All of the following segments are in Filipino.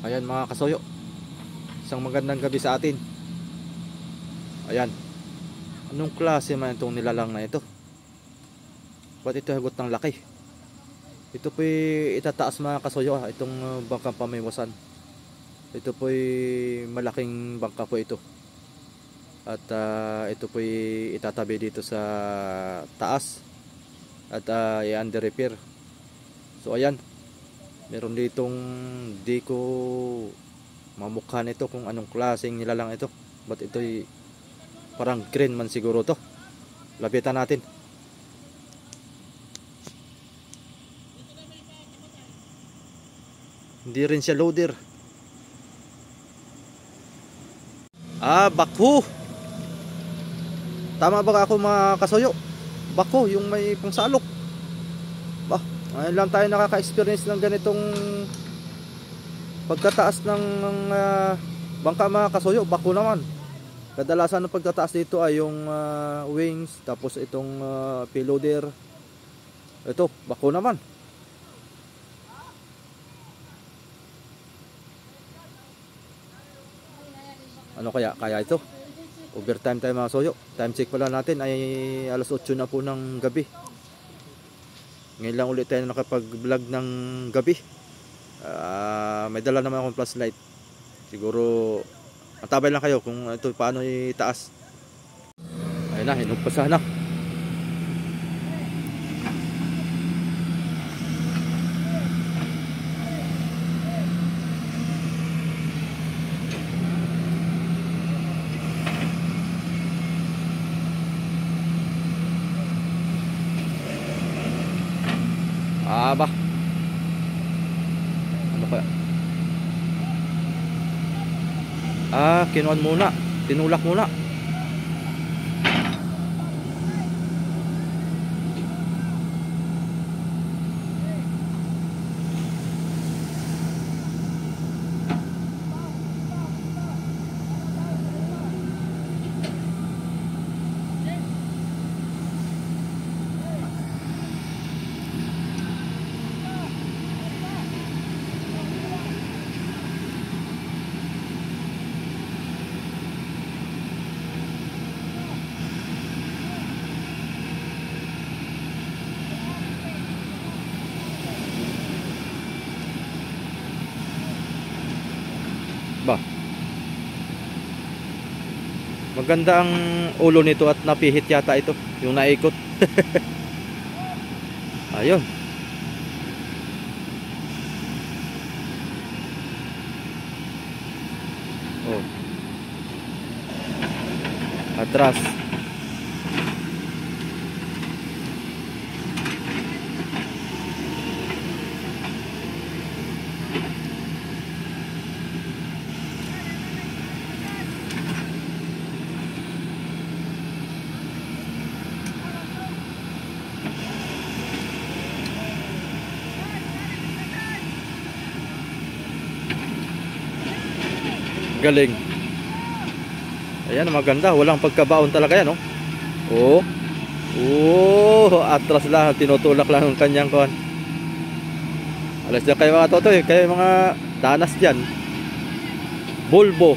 Ayan mga kasoyo, isang magandang gabi sa atin. Ayan, anong klase man itong nilalang na ito? Ba't ito hagot ng laki? Ito po'y itataas mga kasoyo, itong bangkang pamiwasan. Ito po'y malaking bangka po ito. At ito po'y itatabi dito sa taas. At i-under repair. So ayan, meron ditong di ko mamukha nito kung anong klaseng nilalang ito. Ba't ito'y parang green man siguro to. Lapitan natin. Hindi rin siya loader. Bakho. Tama ba ako mga kasoyo? Bakho, yung may pangsalok. Ngayon lang tayo nakaka-experience ng ganitong pagkataas ng bangka mga kasoyo. Bakho naman. Kadalasan ng pagtataas dito ay yung wings, tapos itong payloader. Ito, bakho naman. Ano kaya ito? Overtime tayo mga kasoyo. Time check pala natin ay alas 8 na po ng gabi. Ngayon lang ulit tayo nakapag-vlog ng gabi. May dala naman akong flashlight. Siguro matabay lang kayo kung ito paano itaas. Ayun na, hinugpasahan na. Ba? Ano kaya? Kinuan muna. Tinulak muna. Ba, maganda ang ulo nito at napihit yata ito, yung naikot. Ayun. Oh. Atras. Galing. Ayan, maganda. Walang pagkabaon talaga yan, oh. Atras lang. Tinutulak lang ang kanyang kuhan. Alas dyan kayo mga totoy. Kayo mga danas dyan. Bulbo.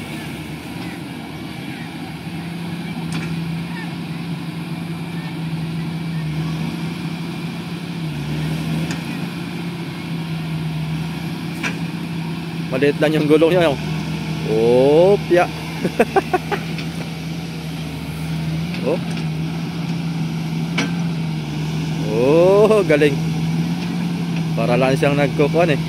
Maliit lang yung gulong nyo, Opya. Galing. Para lang siyang nagkukuhan eh.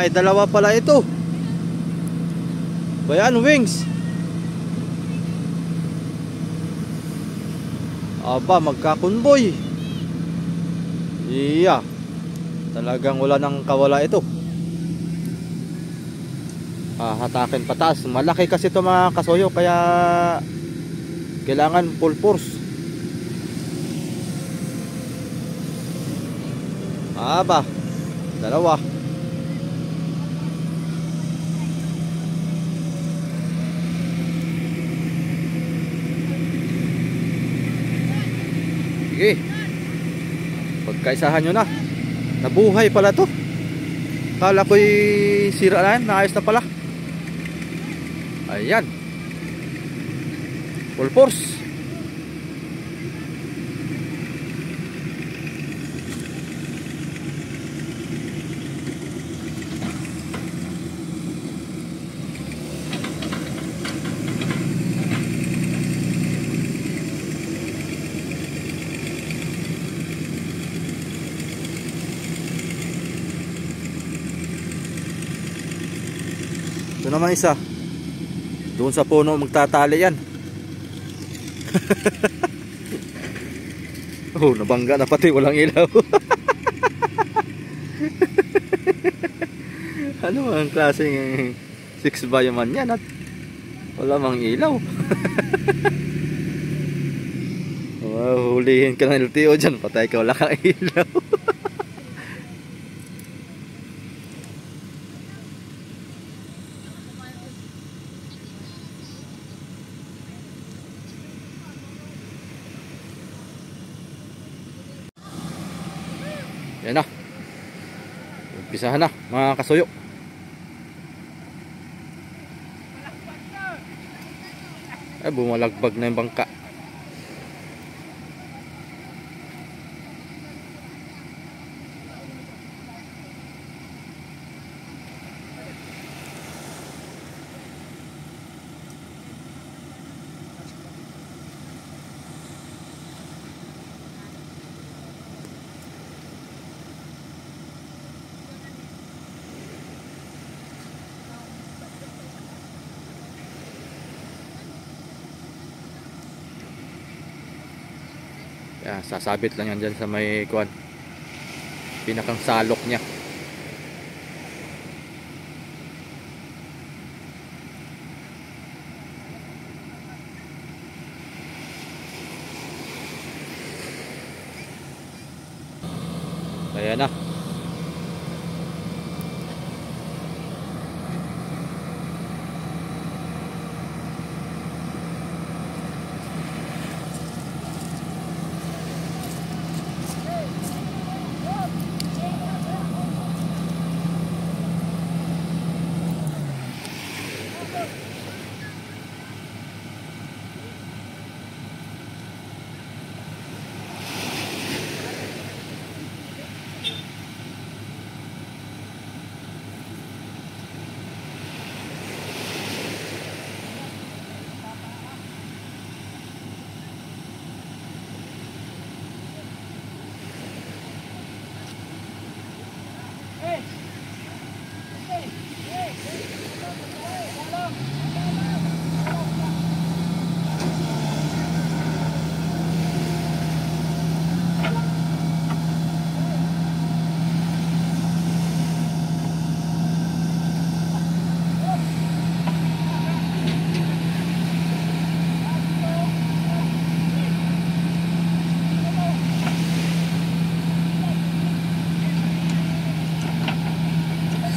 Dalawa pala ito. Bayan, wings. Magkakunboy. Iya. Talagang wala nang kawala ito. Hatakin pataas. Malaki kasi ito mga kasoyo, kaya kailangan full force. Aba, dalawa. Sige. Pagkaisahan nyo na. Nabuhay pala to. Kala ko'y sira na yan. Naayos na pala. Ayan. Full force. Ito naman isa. Doon sa puno magtatali yan. Oh, nabangga na pati, walang ilaw. Ano ang klaseng 6 by man yan at wala mang ilaw. Oh, hulihin ka ng LTO dyan, patay ka, wala kang ilaw. Yan na. Umpisahan na mga kasuyo. Ay, bumalagbag na yung bangka. Yan, sasabit lang yan dyan sa may kuwan, pinakang salok niya. Ayan na.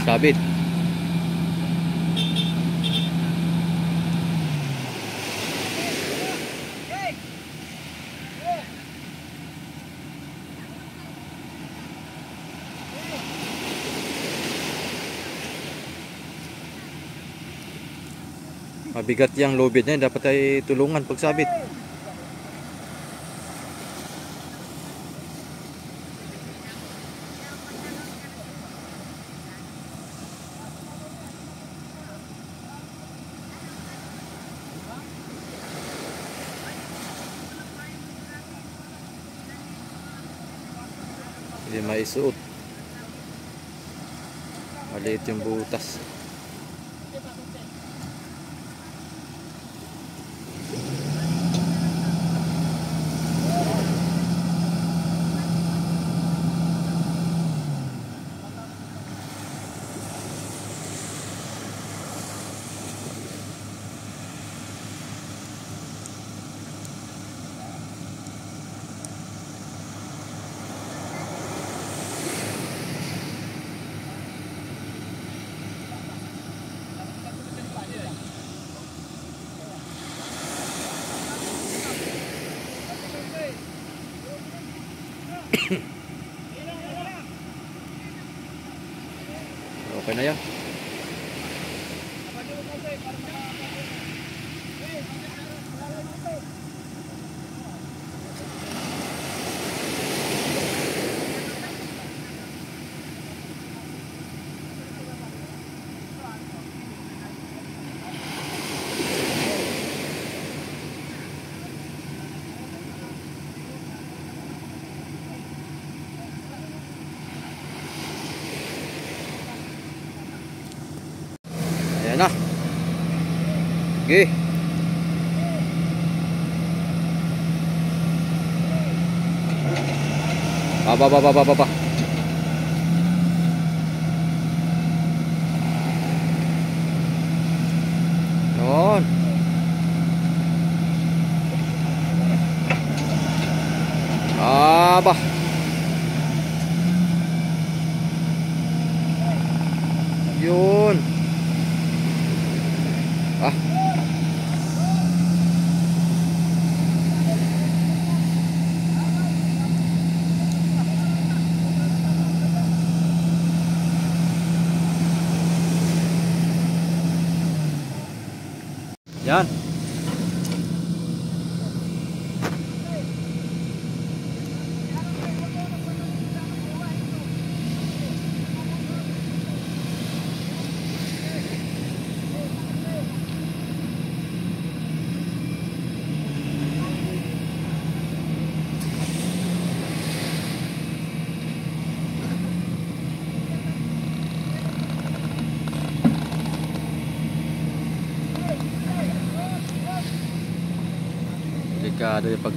Sabit. Mabigat yung lubid niya, dapat ay tulungan pagsabit. Hindi maisuot. Maliit yung butas. Okay na yan. Ayan na. Okay. Baba. Yun. Aba. Yun. Ah. Yan. Delikado yung pag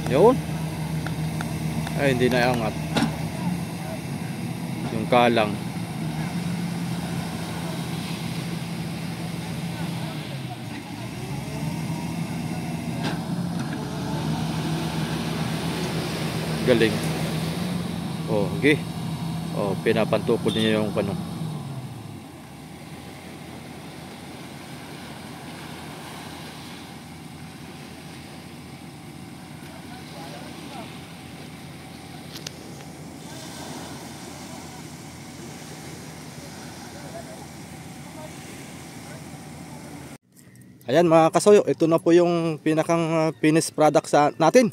yun. Ay, hindi na angat yung kalang. Galing. Oh, okay. Oh, pinapantukod niya yung ano. Ayan mga kasoyo, ito na po yung pinakang finished product sa natin.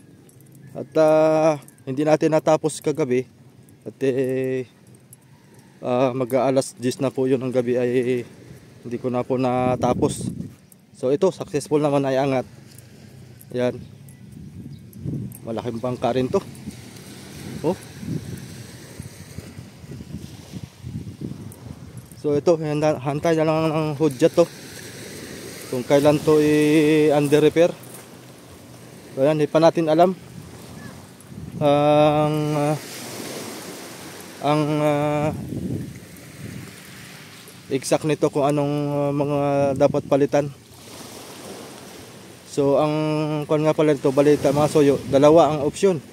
At hindi natin natapos kagabi. At mag-aalas 10 na po yun ng gabi ay hindi ko na po natapos. So ito, successful naman ay angat. Ayan. Malaking bangka rin to. Oh. So ito, hantay na lang ng hudyat to. Kung kailan to i-under repair. So yan, hindi pa natin alam ang exact nito kung anong mga dapat palitan. So ang kung nga pala nito, balita mga soyo, dalawa ang opsyon,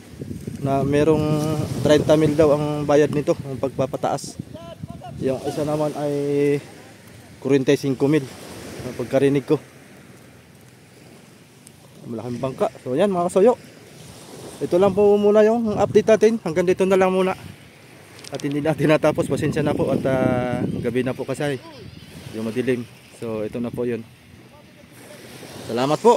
na merong 30 mil daw ang bayad nito, ang pagpapataas. Yung isa naman ay 45 mil. Pagkarinig ko, malaking bangka. So yan mga kasoyo, ito lang po muna yung update natin. Hanggang dito na lang muna. At hindi natin natapos, pasensya na po. At gabi na po kasi yung madilim. So ito na po yun. Salamat po.